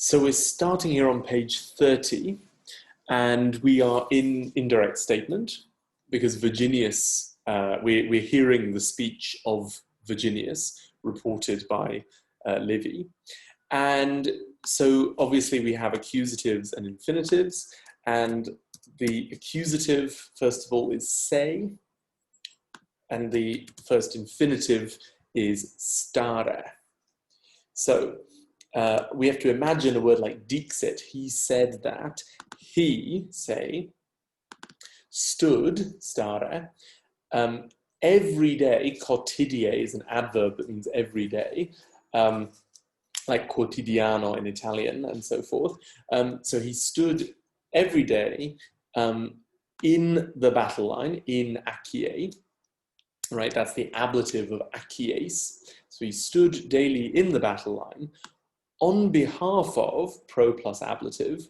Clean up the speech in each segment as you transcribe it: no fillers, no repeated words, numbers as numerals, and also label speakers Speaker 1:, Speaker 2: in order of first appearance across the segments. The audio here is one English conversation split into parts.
Speaker 1: So we're starting here on page 30, and we are in indirect statement because Virginius, we're hearing the speech of Virginius reported by Livy. And so obviously we have accusatives and infinitives, and the accusative, first of all, is say, and the first infinitive is stare. So we have to imagine a word like dixit. He said that. He, say, stood, stare. Every day, quotidie is an adverb that means every day, like quotidiano in Italian and so forth. So he stood every day in the battle line, in akie, right? That's the ablative of akies. So he stood daily in the battle line on behalf of, pro plus ablative,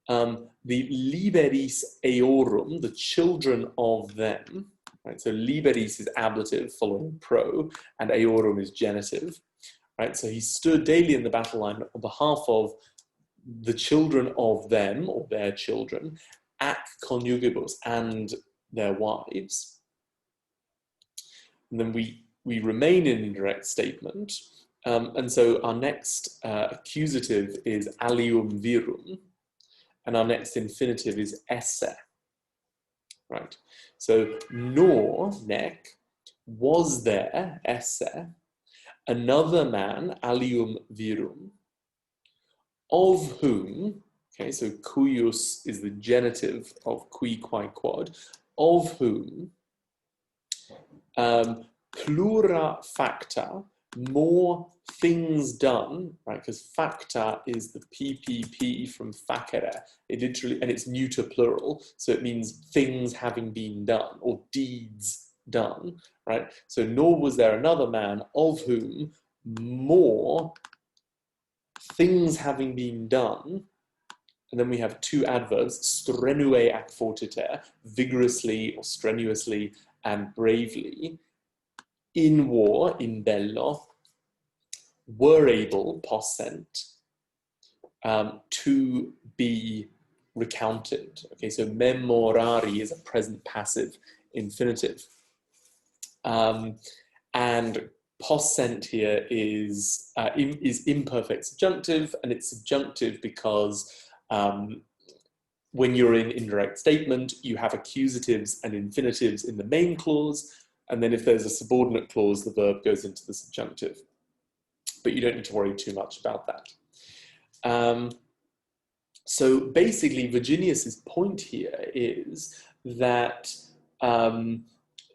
Speaker 1: the liberis eorum, the children of them, right? So liberis is ablative following pro, and eorum is genitive, right? So he stood daily in the battle line on behalf of the children of them, or their children, ac conjugibus, and their wives. And then we remain in indirect statement. And so our next accusative is alium virum, and our next infinitive is esse, right? So nor, nec, was there, esse, another man, alium virum, of whom, okay, so cuius is the genitive of qui, quae, quod, of whom plura facta, more things done, right? Because facta is the PPP from facere. It literally, and it's neuter plural, so it means things having been done or deeds done, right? So nor was there another man of whom more things having been done. And then we have two adverbs, strenue ac fortiter, vigorously or strenuously and bravely, in war, in bello, were able, possent, to be recounted. Okay, so memorari is a present passive infinitive. And possent here is imperfect subjunctive, and it's subjunctive because when you're in indirect statement, you have accusatives and infinitives in the main clause, and then if there's a subordinate clause, the verb goes into the subjunctive. But you don't need to worry too much about that. So basically, Virginius's point here is that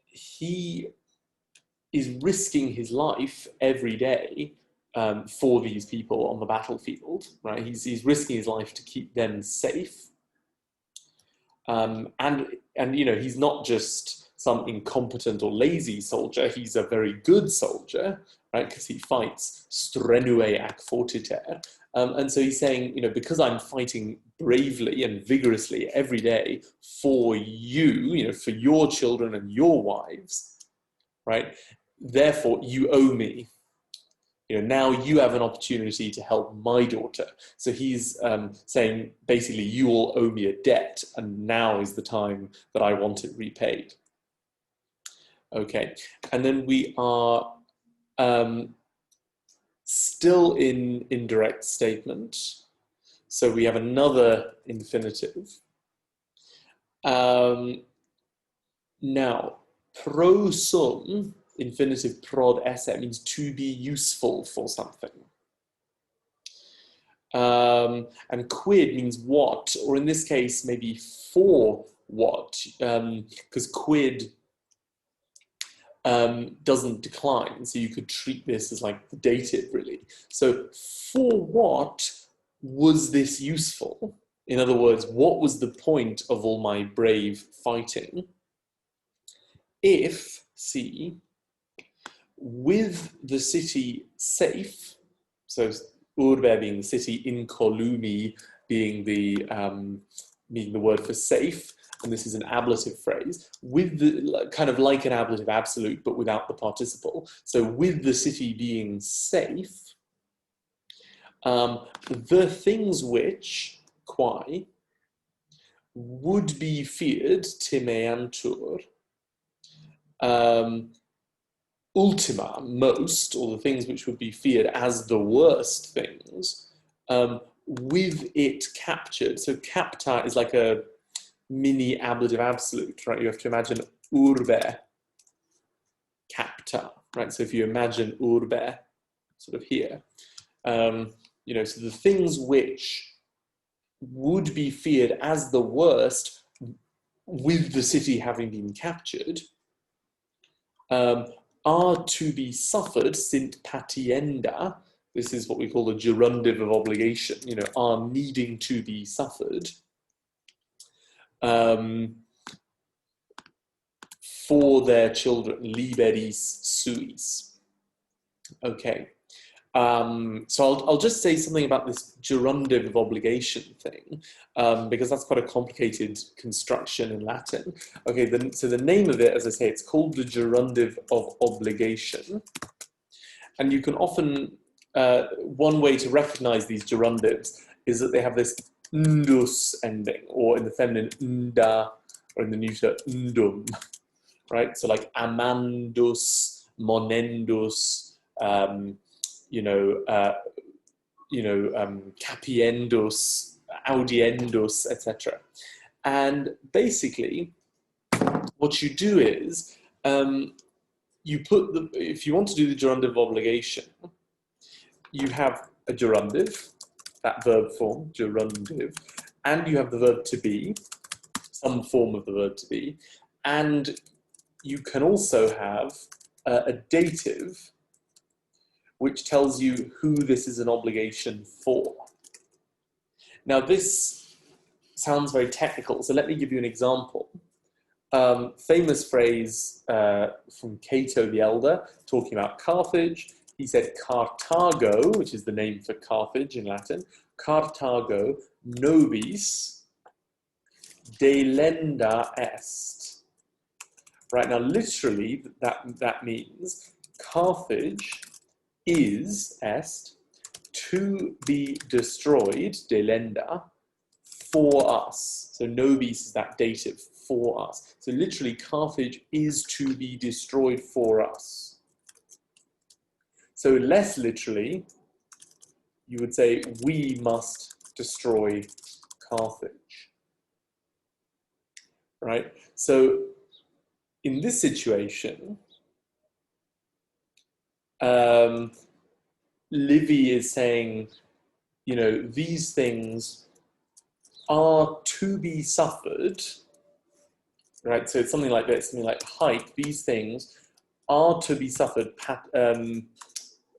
Speaker 1: he is risking his life every day for these people on the battlefield, right? He's risking his life to keep them safe. And you know, he's not just some incompetent or lazy soldier, he's a very good soldier, right? Because he fights strenue ac fortiter. And so he's saying, you know, because I'm fighting bravely and vigorously every day for you, you know, for your children and your wives, right? Therefore, you owe me. You know, now you have an opportunity to help my daughter. So he's saying, basically, you all owe me a debt, and now is the time that I want it repaid. Okay, and then we are still in indirect statement. So we have another infinitive. Now, prosum, infinitive prod esse, means to be useful for something. And quid means what, or in this case, maybe for what, because quid doesn't decline, so you could treat this as like the dative, really. So for what was this useful? In other words, what was the point of all my brave fighting? If, see, with the city safe, so urbe being the city, incolumi being the word for safe, and this is an ablative phrase, with the kind of like an ablative absolute, but without the participle. So with the city being safe, The things which, quae, would be feared, timeantur, ultima, most, or the things which would be feared as the worst things, with it captured. So capta is like a mini ablative absolute, right? You have to imagine urbe, capta, right? So if you imagine urbe, sort of here, so the things which would be feared as the worst with the city having been captured, are to be suffered sint patienda. This is what we call the gerundive of obligation, are needing to be suffered for their children, liberis suis. Okay. So I'll just say something about this gerundive of obligation thing, because that's quite a complicated construction in Latin. Okay, so the name of it, as I say, it's called the gerundive of obligation. And you can often, one way to recognize these gerundives is that they have this ndus ending, or in the feminine nda, or in the neuter ndum, right? So like amandus, monendus, capiendus, audiendus, etc. And basically, what you do is you put if you want to do the gerundive of obligation, you have a gerundive, that verb form, gerundive, and you have the verb to be, some form of the verb to be, and you can also have a dative, which tells you who this is an obligation for. Now, this sounds very technical, so let me give you an example. Famous phrase from Cato the Elder, talking about Carthage. He said, Carthago, which is the name for Carthage in Latin, Carthago nobis delenda est. Right, now literally that means Carthage is est to be destroyed, delenda, for us. So nobis is that dative, for us. So literally Carthage is to be destroyed for us. So less literally, you would say we must destroy Carthage. Right? So in this situation, Livy is saying, these things are to be suffered, right? So it's something like this, something like hike, these things are to be suffered,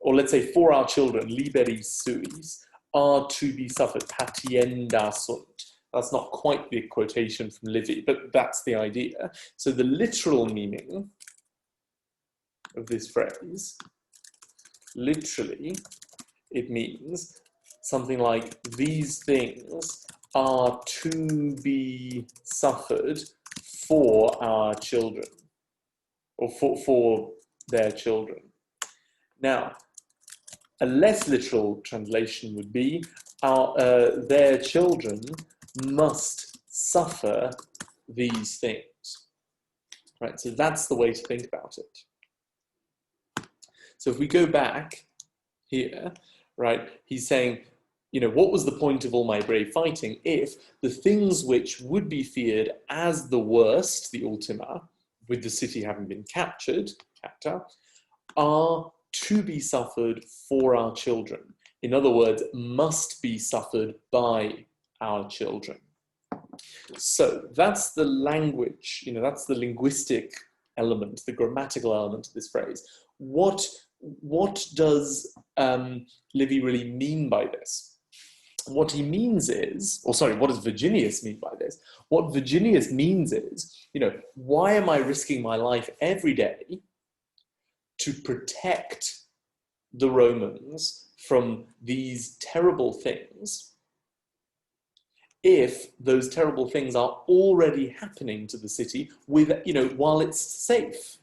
Speaker 1: or let's say for our children, liberis suis, are to be suffered, patienda sunt. That's not quite the quotation from Livy, but that's the idea. So the literal meaning of this phrase, literally, it means something like these things are to be suffered for our children, or for their children. Now, a less literal translation would be their children must suffer these things. Right, so that's the way to think about it. So if we go back here, right, he's saying, what was the point of all my brave fighting if the things which would be feared as the worst, the ultima, with the city having been captured, capta, are to be suffered for our children. In other words, must be suffered by our children. So that's the language, that's the linguistic element, the grammatical element of this phrase. What does Livy really mean by this? What he means is, what does Virginius mean by this? What Virginius means is, why am I risking my life every day to protect the Romans from these terrible things if those terrible things are already happening to the city while it's safe?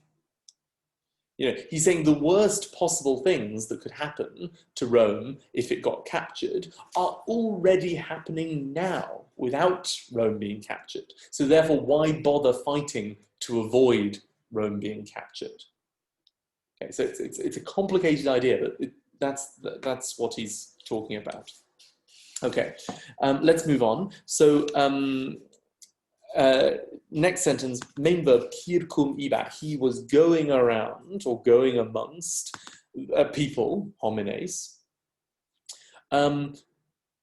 Speaker 1: You know, he's saying the worst possible things that could happen to Rome if it got captured are already happening now without Rome being captured. So therefore, why bother fighting to avoid Rome being captured? Okay, so it's a complicated idea, but that's what he's talking about. Okay, let's move on. So next sentence, main verb, kirkum iba. He was going around or going amongst people, homines.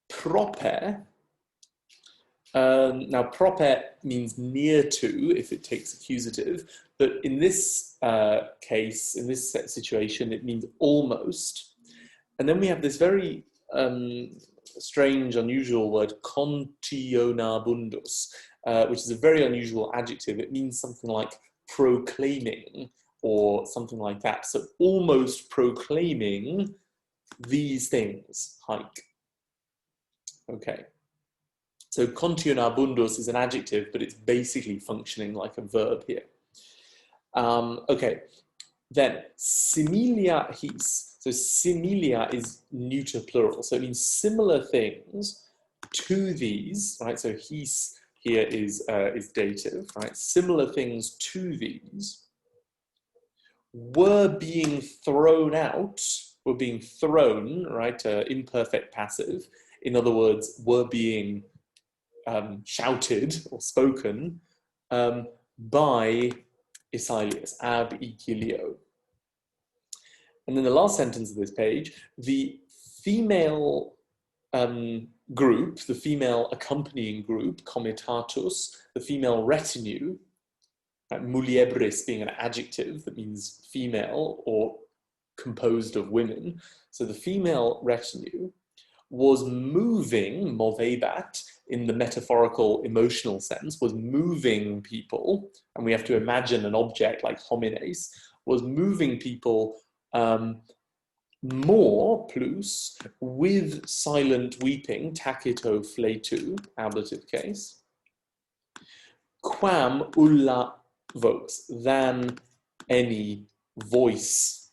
Speaker 1: Proper. Now, proper means near to if it takes accusative, but in this case, in this situation, it means almost. And then we have this very strange, unusual word, contionabundus, which is a very unusual adjective. It means something like proclaiming or something like that. So almost proclaiming these things, hike. Okay. So contionabundus is an adjective, but it's basically functioning like a verb here. Okay. Then similia his. So similia is neuter plural. So it means similar things to these, right? So his here is dative, right? Similar things to these were being thrown out, were being thrown, right? Imperfect passive. In other words, were being shouted or spoken by Isilius, ab ikilio. And then the last sentence of this page, the female group, the female accompanying group, comitatus, the female retinue, muliebris being an adjective that means female or composed of women. So the female retinue was moving, movebat, in the metaphorical emotional sense, was moving people, and we have to imagine an object like homines, was moving people more, plus, with silent weeping, tacito fletu, ablative case, quam ulla vox, than any voice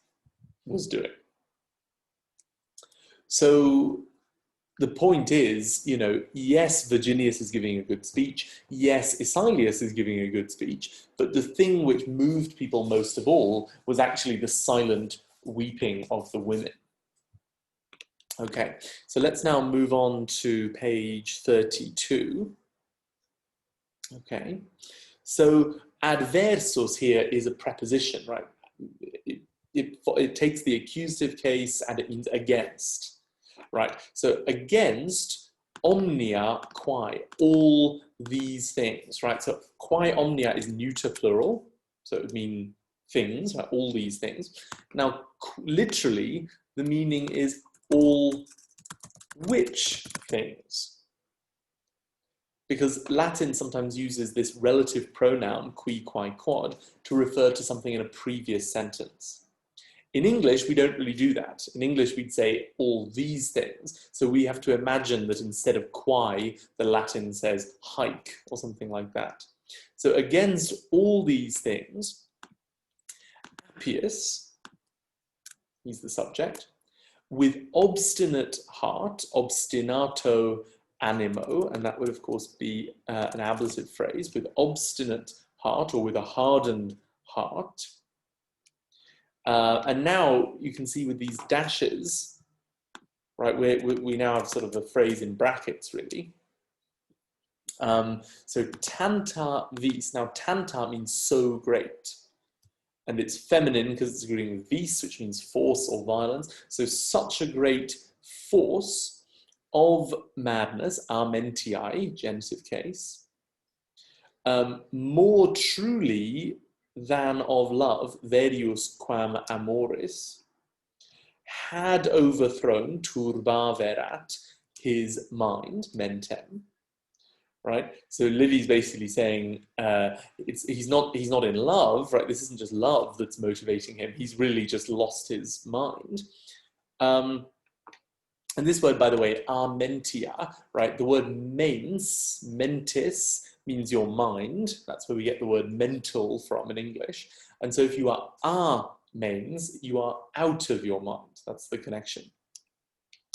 Speaker 1: was doing. So the point is, you know, yes, Virginius is giving a good speech. Yes, Isilius is giving a good speech. But the thing which moved people most of all was actually the silent weeping of the women. Okay, so let's now move on to page 32. Okay, so adversus here is a preposition, right? It takes the accusative case and it means against, right? So against omnia quae, all these things, right? So quae omnia is neuter plural, so it would mean things, right? All these things. Now, literally, the meaning is all which things. Because Latin sometimes uses this relative pronoun, qui, quae, quod, to refer to something in a previous sentence. In English, we don't really do that. In English, we'd say all these things. So we have to imagine that instead of quae, the Latin says haec or something like that. So against all these things, Appius, he's the subject, with obstinate heart, obstinato animo, and that would of course be an ablative phrase, with obstinate heart or with a hardened heart. And now you can see with these dashes, right, we now have sort of a phrase in brackets really. So tanta vis, now tanta means so great. And it's feminine because it's agreeing with vis, which means force or violence. So such a great force of madness, armentiae, genitive case, more truly than of love, verius quam amoris, had overthrown, turbaverat, his mind, mentem. Right, so Livy's basically saying he's not in love, right? This isn't just love that's motivating him. He's really just lost his mind. And this word, by the way, armentia, right? The word mens, mentis, means your mind. That's where we get the word mental from in English. And so if you are means you are out of your mind. That's the connection.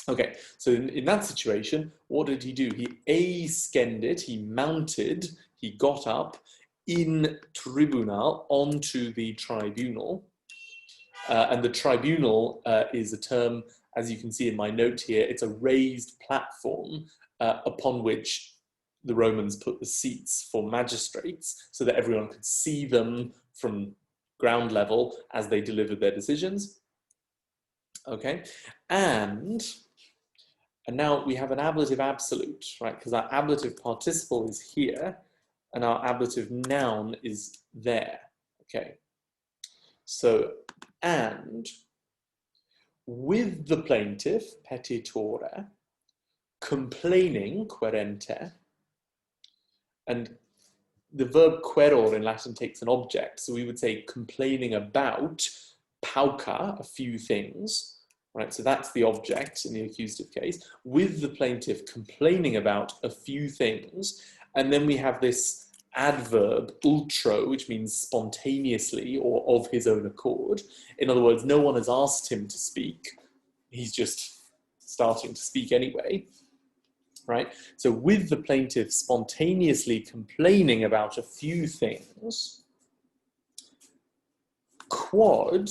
Speaker 1: Okay, so in that situation, what did he do? He ascended, he mounted, he got up in tribunal, onto the tribunal. And the tribunal is a term, as you can see in my note here, it's a raised platform upon which the Romans put the seats for magistrates so that everyone could see them from ground level as they delivered their decisions. Okay, and now we have an ablative absolute, right? Because our ablative participle is here and our ablative noun is there. Okay, so, and with the plaintiff, petitore, complaining, querente, and the verb queror in Latin takes an object, so we would say complaining about, pauca, a few things, right? So that's the object in the accusative case, with the plaintiff complaining about a few things, and then we have this adverb, ultro, which means spontaneously or of his own accord. In other words, no one has asked him to speak, he's just starting to speak anyway. Right? So with the plaintiff spontaneously complaining about a few things, quod,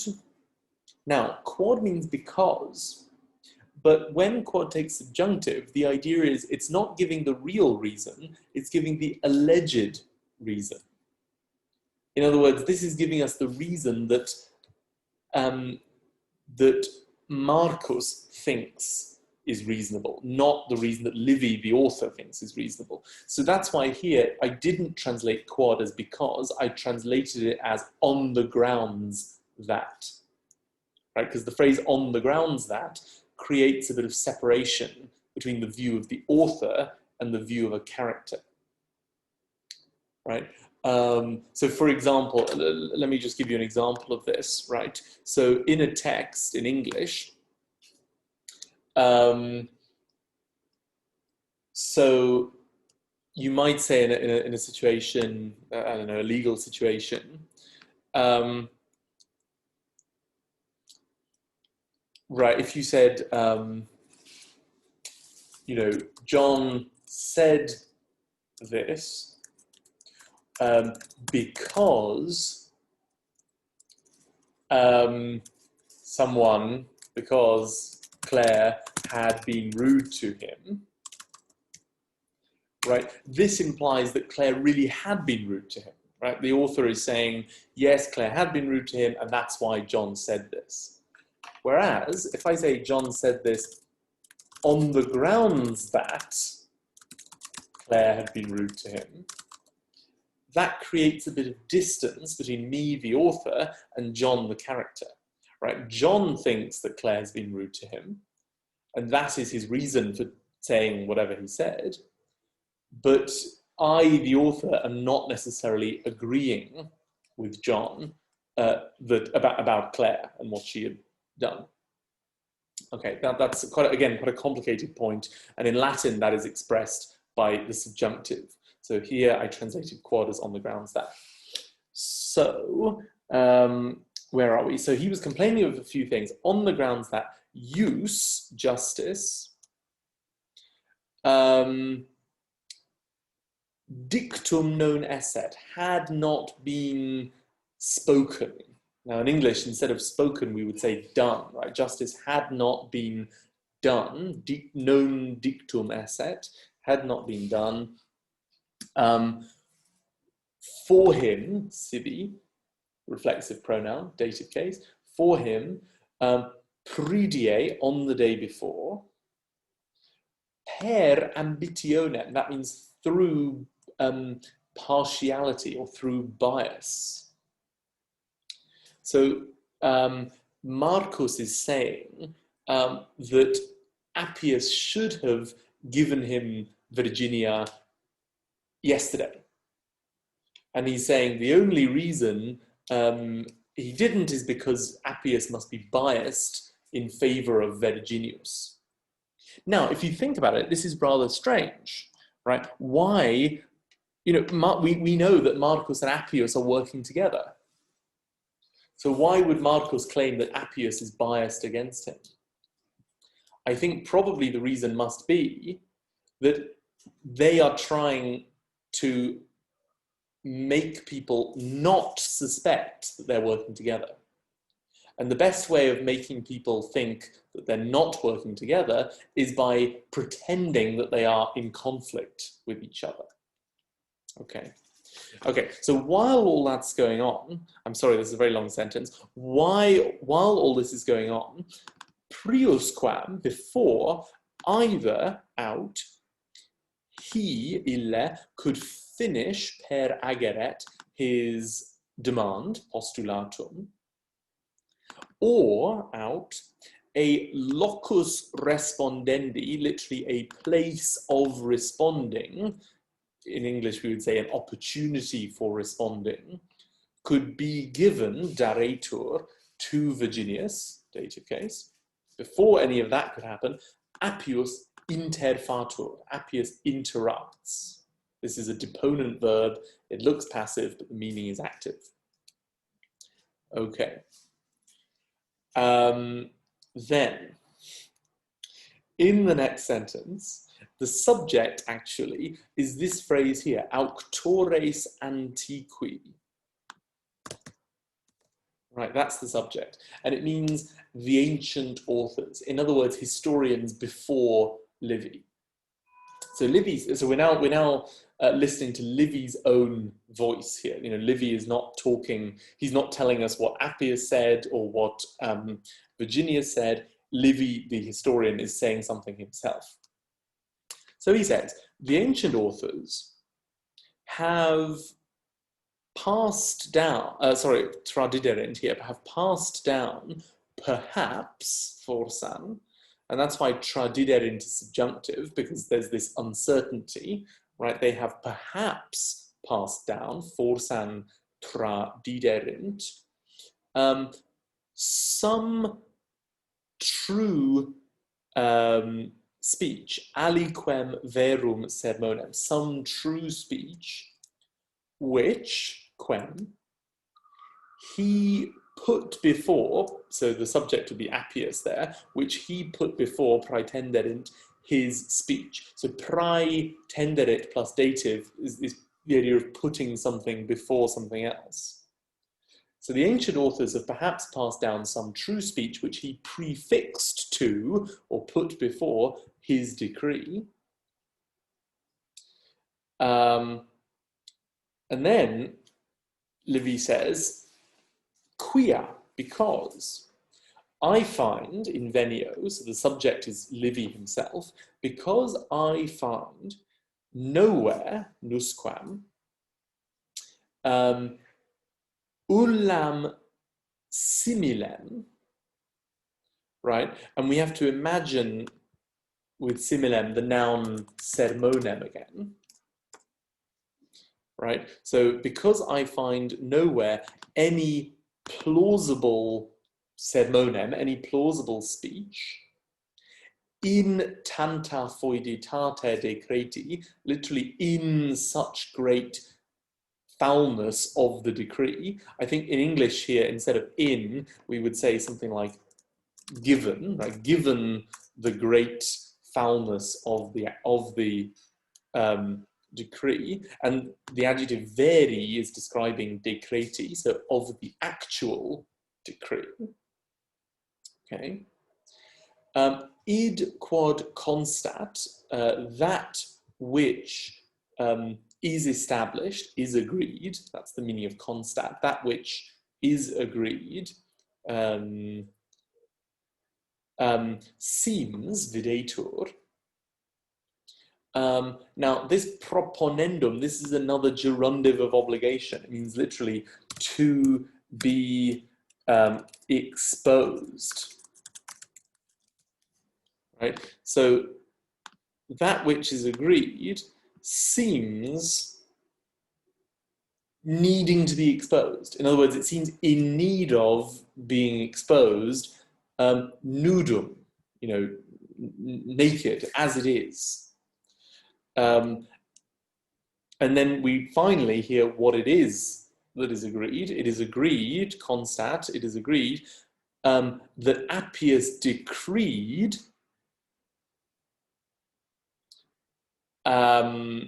Speaker 1: now quod means because, but when quod takes subjunctive, the idea is it's not giving the real reason, it's giving the alleged reason. In other words, this is giving us the reason that, that Marcus thinks is reasonable, not the reason that Livy, the author, thinks is reasonable. So that's why here I didn't translate quod as because, I translated it as on the grounds that, right? Because the phrase on the grounds that creates a bit of separation between the view of the author and the view of a character, right? So for example, let me just give you an example of this, right? So in a text in English, so you might say in a situation, I don't know, a legal situation, right, if you said, you know, John said this because because Claire had been rude to him, right? This implies that Claire really had been rude to him, right? The author is saying, yes, Claire had been rude to him, and that's why John said this. Whereas, if I say John said this on the grounds that Claire had been rude to him, that creates a bit of distance between me, the author, and John, the character, right? John thinks that Claire's been rude to him, and that is his reason for saying whatever he said. But I, the author, am not necessarily agreeing with John about Claire and what she had done. Okay, that's quite a complicated point, and in Latin that is expressed by the subjunctive. So here I translated quod as on the grounds that. So where are we? So he was complaining of a few things on the grounds that use, justice, dictum non esset, had not been spoken. Now in English, instead of spoken, we would say done, right? Justice had not been done. Non dictum esset, had not been done. For him, sibi, reflexive pronoun, dative case, for him, pridie, on the day before, per ambitione, that means through partiality or through bias. So Marcus is saying that Appius should have given him Virginia yesterday. And he's saying the only reason he didn't is because Appius must be biased in favor of Verginius. Now, if you think about it, this is rather strange, right? Why, you know, we know that Marcus and Appius are working together. So why would Marcus claim that Appius is biased against him? I think probably the reason must be that they are trying to make people not suspect that they're working together. And the best way of making people think that they're not working together is by pretending that they are in conflict with each other. Okay. Okay, so while all that's going on, I'm sorry, this is a very long sentence. While all this is going on, priusquam, before either out, he, ille, could finish per ageret his demand, postulatum, or out, a locus respondendi, literally a place of responding, in English we would say an opportunity for responding, could be given, daretur, to Virginius, dative case. Before any of that could happen, Appius interfatur, Appius interrupts. This is a deponent verb, it looks passive, but the meaning is active. Okay. Then, in the next sentence, the subject actually is this phrase here, auctores antiqui. Right, that's the subject. And it means the ancient authors. In other words, historians before Livy. So we're now listening to Livy's own voice here. You know, Livy is not talking, he's not telling us what Appius said or what Virginius said. Livy, the historian, is saying something himself. So he says, the ancient authors have passed down, tradiderent here, have passed down, perhaps, forsan, and that's why tradiderent is subjunctive, because there's this uncertainty, right? They have perhaps passed down, forsan tradiderent, some true speech, aliquem verum sermonem, some true speech, which, quem, he put before, so the subject would be Appius there, which he put before praetenderint his speech. So praetenderit plus dative is the idea of putting something before something else. So the ancient authors have perhaps passed down some true speech which he prefixed to or put before his decree. And then Livy says, quia, because I find in venio, so the subject is Livy himself, because I find nowhere, nusquam, ullam similem, right? And we have to imagine with similem the noun sermonem again, right? So because I find nowhere any plausible sermonem, any plausible speech, in tanta foeditate decreti, literally in such great foulness of the decree. I think in English here, instead of in, we would say something like given, right? Given the great foulness of the decree, and the adjective veri is describing decreti, so of the actual decree. Okay. Id quod constat, that which is established, is agreed, that's the meaning of constat, that which is agreed, seems videtur. Now, this proponendum, this is another gerundive of obligation. It means literally to be exposed. Right? So that which is agreed seems needing to be exposed. In other words, it seems in need of being exposed, nudum, you know, naked as it is. And then we finally hear what it is that is agreed. It is agreed, constat, it is agreed that Appius decreed or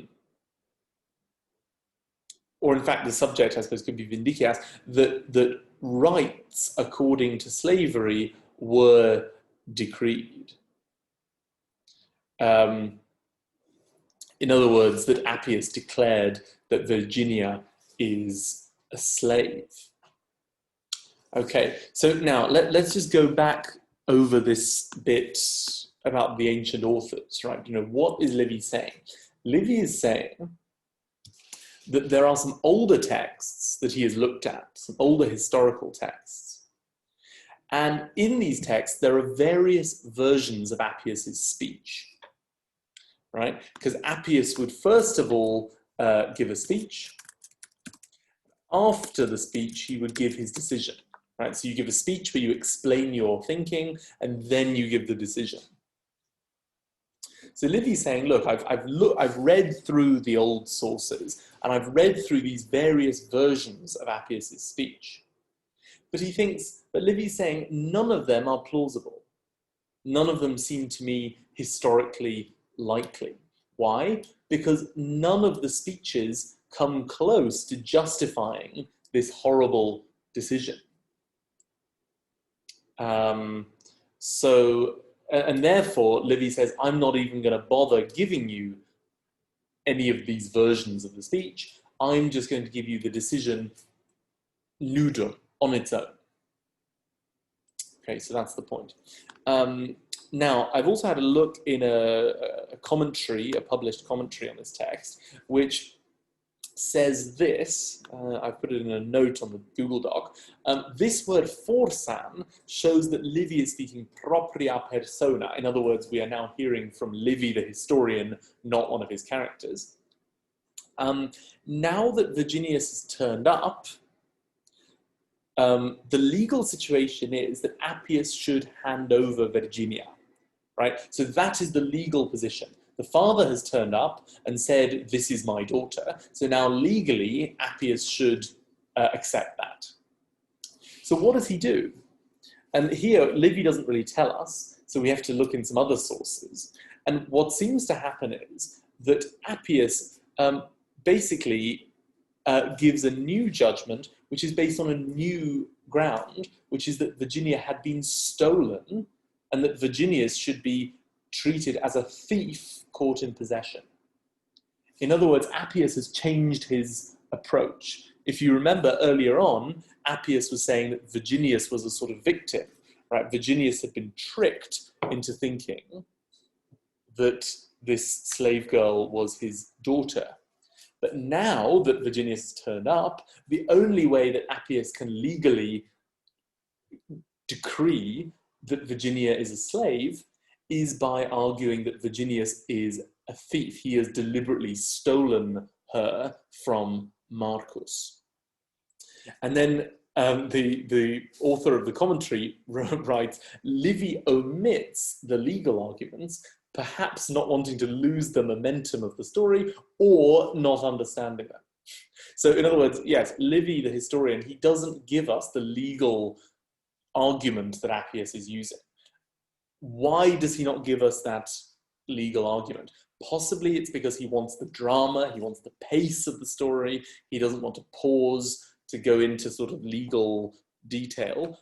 Speaker 1: in fact the subject, I suppose, could be vindicias, that rights according to slavery were decreed. In other words, that Appius declared that Virginia is a slave. Okay, so now let's just go back over this bit about the ancient authors, right? You know, what is Livy saying? Livy is saying that there are some older texts that he has looked at, some older historical texts. And in these texts, there are various versions of Appius's speech, right? Because Appius would first of all give a speech. After the speech, he would give his decision, right? So you give a speech where you explain your thinking, and then you give the decision. So Livy's saying, look, I've read through the old sources, and I've read through these various versions of Appius's speech. But he thinks, but Livy's saying, none of them are plausible. None of them seem to me historically likely. Why? Because none of the speeches come close to justifying this horrible decision. And therefore, Livy says, I'm not even going to bother giving you any of these versions of the speech. I'm just going to give you the decision nudum, on its own. Okay, so that's the point. Now, I've also had a look in a commentary, a published commentary on this text, which says this, I've put it in a note on the Google Doc, this word forsan shows that Livy is speaking propria persona. In other words, we are now hearing from Livy the historian, not one of his characters. Now that Virginius has turned up, the legal situation is that Appius should hand over Virginia, right? So that is the legal position. The father has turned up and said, this is my daughter. So now legally, Appius should accept that. So what does he do? And here, Livy doesn't really tell us, so we have to look in some other sources. And what seems to happen is that Appius basically gives a new judgment, which is based on a new ground, which is that Virginia had been stolen and that Virginius should be treated as a thief caught in possession. In other words, Appius has changed his approach. If you remember earlier on, Appius was saying that Virginius was a sort of victim, right? Virginius had been tricked into thinking that this slave girl was his daughter. But now that Virginius has turned up, the only way that Appius can legally decree that Virginia is a slave is by arguing that Virginius is a thief. He has deliberately stolen her from Marcus. And then the author of the commentary writes, Livy omits the legal arguments, perhaps not wanting to lose the momentum of the story or not understanding them. So in other words, yes, Livy, the historian, he doesn't give us the legal argument that Appius is using. Why does he not give us that legal argument? Possibly it's because he wants the drama, he wants the pace of the story, he doesn't want to pause to go into sort of legal detail,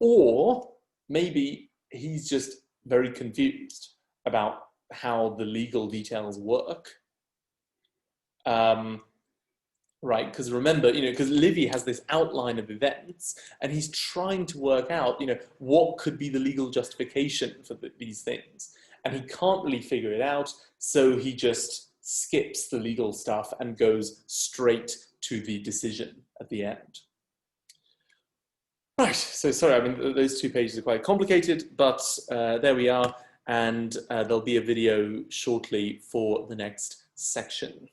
Speaker 1: or maybe he's just very confused about how the legal details work. Right, because remember, because Livy has this outline of events and he's trying to work out, what could be the legal justification for these things. And he can't really figure it out, so he just skips the legal stuff and goes straight to the decision at the end. Right, so sorry, I mean, those 2 pages are quite complicated, but there we are, and there'll be a video shortly for the next section.